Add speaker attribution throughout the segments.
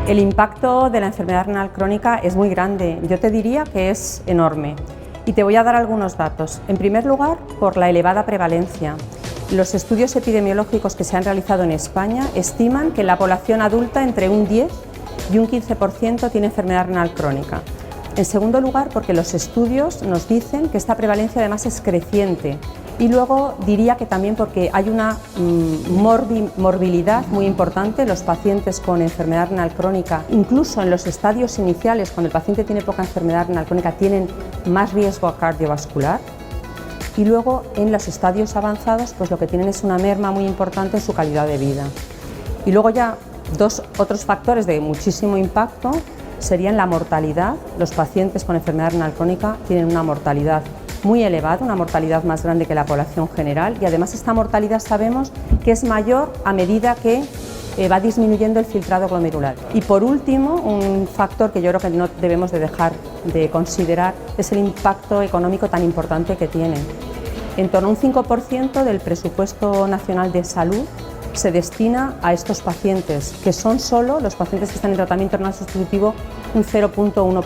Speaker 1: El impacto de la enfermedad renal crónica es muy grande, yo te diría que es enorme. Y te voy a dar algunos datos. En primer lugar, por la elevada prevalencia. Los estudios epidemiológicos que se han realizado en España estiman que en la población adulta entre un 10 y un 15% tiene enfermedad renal crónica. En segundo lugar, porque los estudios nos dicen que esta prevalencia además es creciente. Y luego diría que también porque hay una morbilidad muy importante en los pacientes con enfermedad renal crónica. Incluso en los estadios iniciales, cuando el paciente tiene poca enfermedad renal crónica, tienen más riesgo cardiovascular. Y luego en los estadios avanzados, pues lo que tienen es una merma muy importante en su calidad de vida. Y luego ya otros factores de muchísimo impacto serían la mortalidad. Los pacientes con enfermedad renal crónica tienen una mortalidad muy elevada, una mortalidad más grande que la población general, y además esta mortalidad sabemos que es mayor a medida que va disminuyendo el filtrado glomerular. Y por último, un factor que yo creo que no debemos de dejar de considerar es el impacto económico tan importante que tiene. En torno a un 5% del presupuesto nacional de salud se destina a estos pacientes, que son solo los pacientes que están en tratamiento renal sustitutivo, un 0,1%.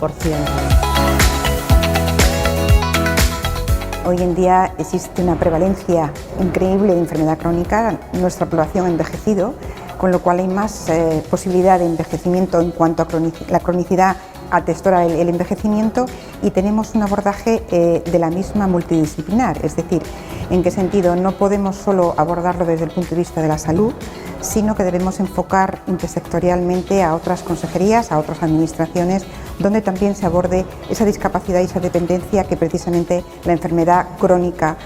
Speaker 2: Hoy en día existe una prevalencia increíble de enfermedad crónica, nuestra población ha envejecido, con lo cual hay más posibilidad de envejecimiento en cuanto a la cronicidad atestora el envejecimiento, y tenemos un abordaje de la misma multidisciplinar, es decir, en qué sentido no podemos solo abordarlo desde el punto de vista de la salud, sino que debemos enfocar intersectorialmente a otras consejerías, a otras administraciones, donde también se aborde esa discapacidad y esa dependencia que precisamente la enfermedad crónica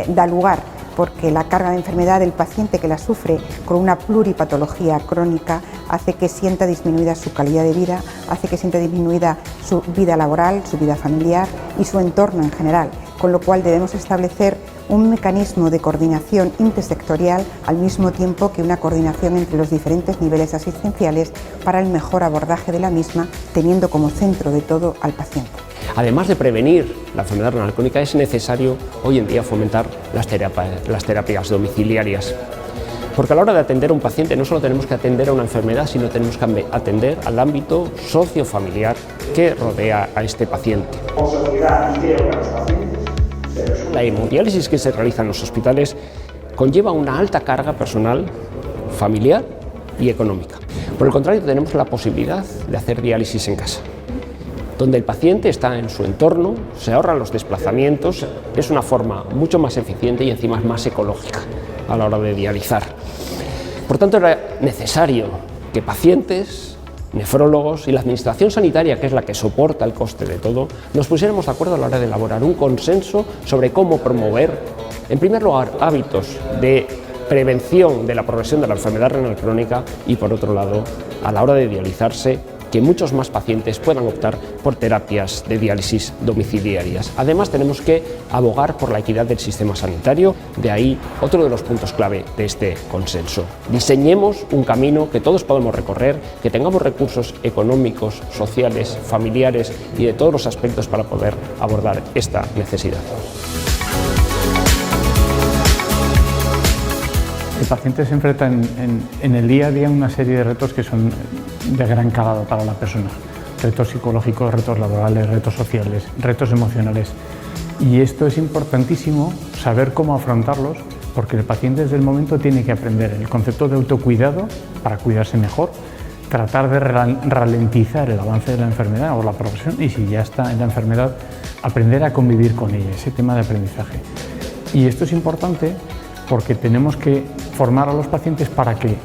Speaker 2: da lugar, porque la carga de enfermedad del paciente que la sufre con una pluripatología crónica hace que sienta disminuida su calidad de vida, hace que sienta disminuida su vida laboral, su vida familiar y su entorno en general, con lo cual debemos establecer un mecanismo de coordinación intersectorial al mismo tiempo que una coordinación entre los diferentes niveles asistenciales para el mejor abordaje de la misma, teniendo como centro de todo al paciente.
Speaker 3: Además de prevenir la enfermedad renal crónica, es necesario hoy en día fomentar las terapias domiciliarias. Porque a la hora de atender a un paciente no solo tenemos que atender a una enfermedad, sino tenemos que atender al ámbito sociofamiliar que rodea a este paciente. La hemodiálisis que se realiza en los hospitales conlleva una alta carga personal, familiar y económica. Por el contrario, tenemos la posibilidad de hacer diálisis en casa, donde el paciente está en su entorno, se ahorran los desplazamientos, es una forma mucho más eficiente y encima más ecológica a la hora de dializar. Por tanto, era necesario que pacientes, nefrólogos y la administración sanitaria, que es la que soporta el coste de todo, nos pusiéramos de acuerdo a la hora de elaborar un consenso sobre cómo promover, en primer lugar, hábitos de prevención de la progresión de la enfermedad renal crónica y, por otro lado, a la hora de dializarse, que muchos más pacientes puedan optar por terapias de diálisis domiciliarias. Además, tenemos que abogar por la equidad del sistema sanitario, de ahí otro de los puntos clave de este consenso. Diseñemos un camino que todos podemos recorrer, que tengamos recursos económicos, sociales, familiares y de todos los aspectos para poder abordar esta necesidad.
Speaker 4: El paciente se enfrenta en el día a día a una serie de retos que son de gran calado para la persona. Retos psicológicos, retos laborales, retos sociales, retos emocionales. Y esto es importantísimo saber cómo afrontarlos, porque el paciente desde el momento tiene que aprender el concepto de autocuidado para cuidarse mejor, tratar de ralentizar el avance de la enfermedad o la progresión, y si ya está en la enfermedad, aprender a convivir con ella, ese tema de aprendizaje. Y esto es importante porque tenemos que formar a los pacientes para que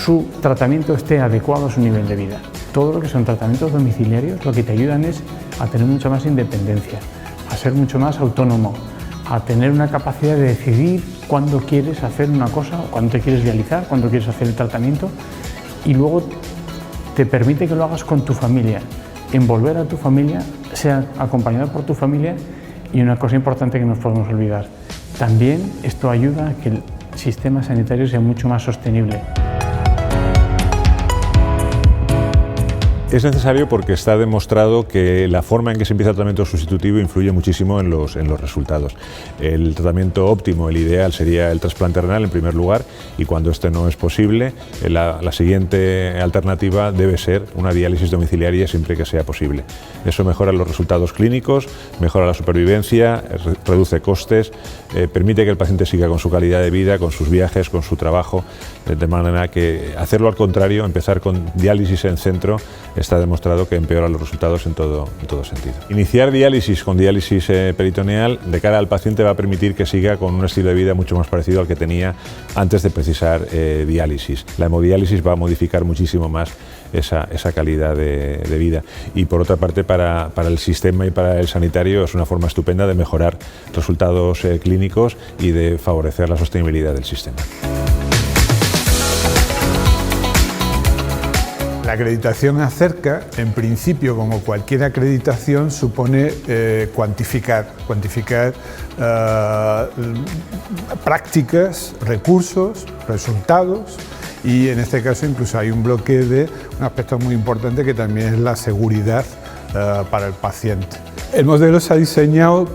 Speaker 4: su tratamiento esté adecuado a su nivel de vida. Todo lo que son tratamientos domiciliarios lo que te ayudan es a tener mucha más independencia, a ser mucho más autónomo, a tener una capacidad de decidir cuándo quieres hacer una cosa, cuándo te quieres dializar, cuándo quieres hacer el tratamiento, y luego te permite que lo hagas con tu familia, envolver a tu familia, sea acompañado por tu familia, y una cosa importante que no nos podemos olvidar, también esto ayuda a que el sistema sanitario sea mucho más sostenible.
Speaker 5: Es necesario porque está demostrado que la forma en que se empieza el tratamiento sustitutivo influye muchísimo en los resultados. El tratamiento óptimo, el ideal, sería el trasplante renal en primer lugar, y cuando este no es posible, la siguiente alternativa debe ser una diálisis domiciliaria siempre que sea posible. Eso mejora los resultados clínicos, mejora la supervivencia, reduce costes, permite que el paciente siga con su calidad de vida, con sus viajes, con su trabajo, de manera que hacerlo al contrario, empezar con diálisis en centro, está demostrado que empeora los resultados en todo sentido. Iniciar diálisis con diálisis peritoneal de cara al paciente va a permitir que siga con un estilo de vida mucho más parecido al que tenía antes de precisar diálisis. La hemodiálisis va a modificar muchísimo más esa calidad de vida, y por otra parte para el sistema y para el sanitario es una forma estupenda de mejorar resultados clínicos y de favorecer la sostenibilidad del sistema.
Speaker 6: La acreditación Acerca, en principio, como cualquier acreditación, supone cuantificar prácticas, recursos, resultados, y en este caso incluso hay un bloque de un aspecto muy importante que también es la seguridad para el paciente. El modelo se ha diseñado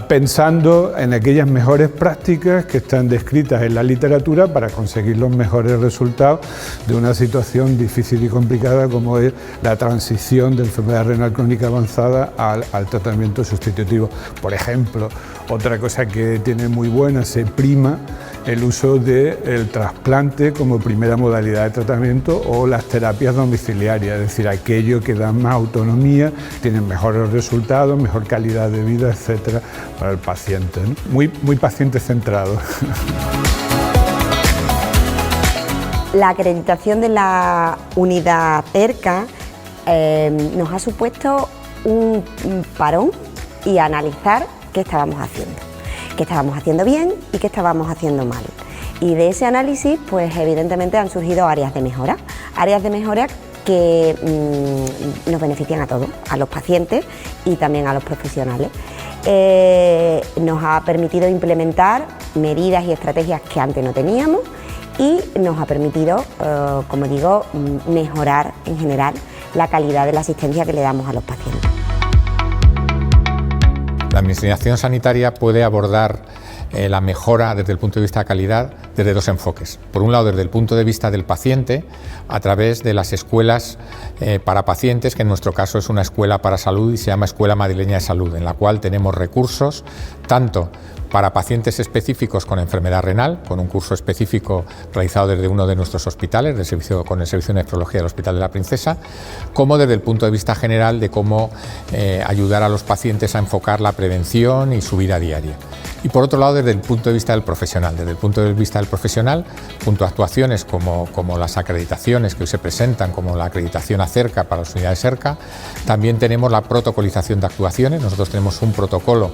Speaker 6: pensando en aquellas mejores prácticas que están descritas en la literatura para conseguir los mejores resultados de una situación difícil y complicada como es la transición de enfermedad renal crónica avanzada al tratamiento sustitutivo. Por ejemplo, otra cosa que tiene muy buena, se prima el uso del trasplante como primera modalidad de tratamiento o las terapias domiciliarias, es decir, aquello que da más autonomía, tienen mejores resultados, mejor calidad de vida, etcétera, para el paciente, ¿no? Muy paciente centrado.
Speaker 7: La acreditación de la unidad Acerca nos ha supuesto un parón y analizar qué estábamos haciendo bien y qué estábamos haciendo mal. Y de ese análisis, pues evidentemente han surgido áreas de mejora que nos benefician a todos, a los pacientes y también a los profesionales. Nos ha permitido implementar medidas y estrategias que antes no teníamos y nos ha permitido, como digo, mejorar en general la calidad de la asistencia que le damos a los pacientes.
Speaker 8: La Administración sanitaria puede abordar la mejora desde el punto de vista de calidad desde dos enfoques. Por un lado, desde el punto de vista del paciente, a través de las escuelas para pacientes, que en nuestro caso es una escuela para salud y se llama Escuela Madrileña de Salud, en la cual tenemos recursos tanto para pacientes específicos con enfermedad renal, con un curso específico realizado desde uno de nuestros hospitales, con el Servicio de Nefrología del Hospital de la Princesa, como desde el punto de vista general de cómo ayudar a los pacientes a enfocar la prevención y su vida diaria. Y por otro lado, desde el punto de vista del profesional. Desde el punto de vista del profesional, junto a actuaciones como las acreditaciones que hoy se presentan, como la acreditación Acerca para las unidades Cerca, también tenemos la protocolización de actuaciones. Nosotros tenemos un protocolo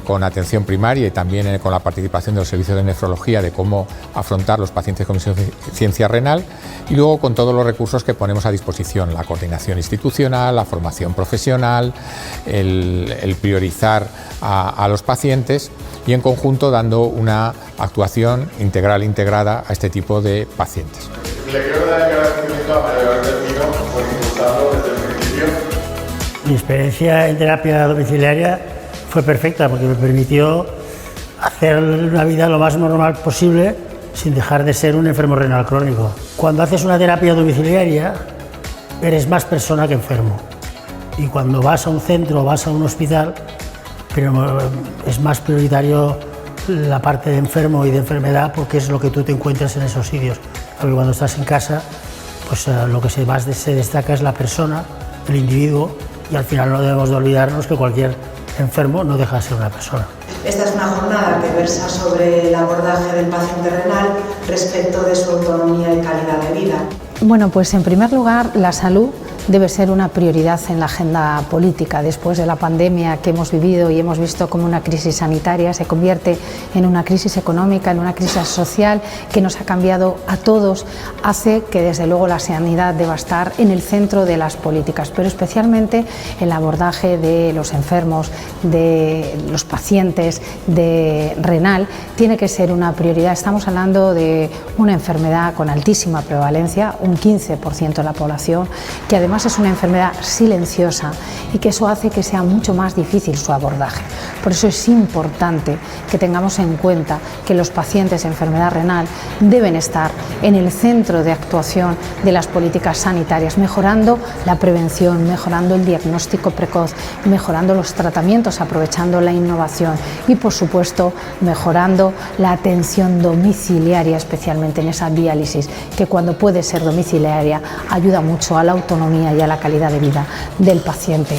Speaker 8: con atención primaria y también con la participación de los servicios de nefrología de cómo afrontar los pacientes con insuficiencia renal, y luego con todos los recursos que ponemos a disposición, la coordinación institucional, la formación profesional, el priorizar a los pacientes, y en conjunto dando una actuación integral integrada a este tipo de pacientes.
Speaker 9: Le quiero dar el agradecimiento a María Bertino por impulsarlo desde el principio.
Speaker 10: Mi experiencia en terapia domiciliaria fue perfecta porque me permitió hacer una vida lo más normal posible sin dejar de ser un enfermo renal crónico. Cuando haces una terapia domiciliaria eres más persona que enfermo, y cuando vas a un centro o vas a un hospital, pero es más prioritario la parte de enfermo y de enfermedad porque es lo que tú te encuentras en esos sitios. Porque cuando estás en casa, pues lo que más se destaca es la persona, el individuo, y al final no debemos de olvidarnos que cualquier enfermo no deja de ser una persona.
Speaker 11: Esta es una jornada que versa sobre el abordaje del paciente renal respecto de su autonomía y calidad de vida.
Speaker 12: Bueno, pues en primer lugar, la salud debe ser una prioridad en la agenda política. Después de la pandemia que hemos vivido y hemos visto como una crisis sanitaria se convierte en una crisis económica, en una crisis social que nos ha cambiado a todos, hace que desde luego la sanidad deba estar en el centro de las políticas, pero especialmente el abordaje de los enfermos, de los pacientes de renal, tiene que ser una prioridad. Estamos hablando de una enfermedad con altísima prevalencia, un 15% de la población, que además es una enfermedad silenciosa y que eso hace que sea mucho más difícil su abordaje. Por eso es importante que tengamos en cuenta que los pacientes de enfermedad renal deben estar en el centro de actuación de las políticas sanitarias, mejorando la prevención, mejorando el diagnóstico precoz, mejorando los tratamientos, aprovechando la innovación y, por supuesto, mejorando la atención domiciliaria, especialmente en esa diálisis, que cuando puede ser domiciliaria ayuda mucho a la autonomía y a la calidad de vida del paciente.